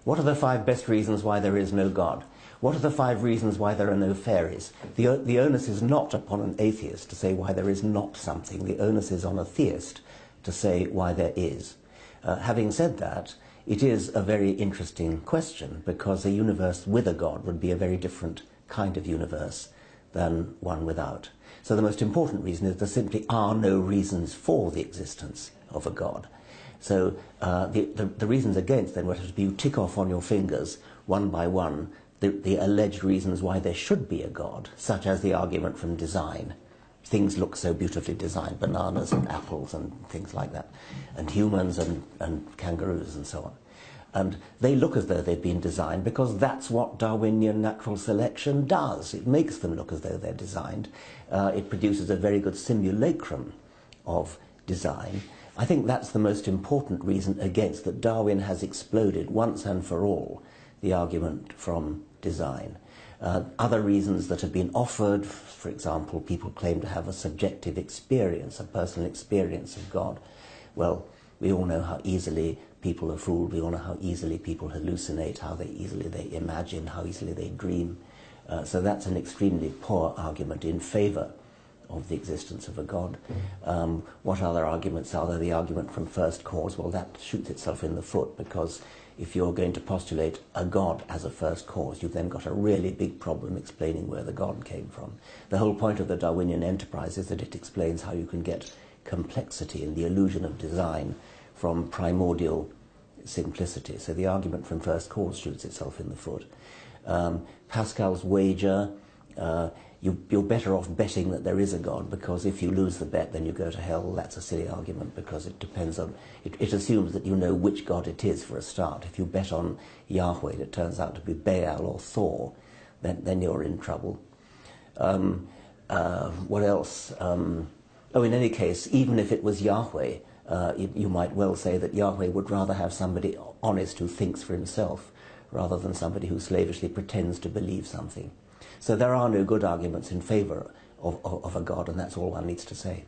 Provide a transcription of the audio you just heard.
What are the 5 best reasons why there is no God? What are the 5 reasons why there are no fairies? The onus is not upon an atheist to say why there is not something. The onus is on a theist to say why there is. Having said that, it is a very interesting question, because a universe with a God would be a very different kind of universe than one without. So the most important reason is there simply are no reasons for the existence of a God. So the reasons against then would have to be you tick off on your fingers one by one the alleged reasons why there should be a God, such as the argument from design. Things look so beautifully designed, bananas and apples and things like that, and humans and kangaroos and so on. And they look as though they've been designed because that's what Darwinian natural selection does. It makes them look as though they're designed. It produces a very good simulacrum of design. I think that's the most important reason against, that Darwin has exploded once and for all the argument from design. Other reasons that have been offered, for example, people claim to have a subjective experience, a personal experience of God. Well, we all know how easily people are fooled. We all know how easily people hallucinate, how easily they imagine, how easily they dream. So that's an extremely poor argument in favour of the existence of a God. What other arguments are there? The argument from first cause, well, that shoots itself in the foot, because if you're going to postulate a God as a first cause, you've then got a really big problem explaining where the God came from. The whole point of the Darwinian enterprise is that it explains how you can get complexity and the illusion of design from primordial simplicity. So the argument from first cause shoots itself in the foot. Pascal's wager, you're better off betting that there is a God, because if you lose the bet then you go to hell. That's a silly argument, because it depends on, it assumes that you know which God it is for a start. If you bet on Yahweh and it turns out to be Baal or Thor, then you're in trouble. What else? In any case, even if it was Yahweh, you might well say that Yahweh would rather have somebody honest who thinks for himself rather than somebody who slavishly pretends to believe something. So there are no good arguments in favour of a God, and that's all one needs to say.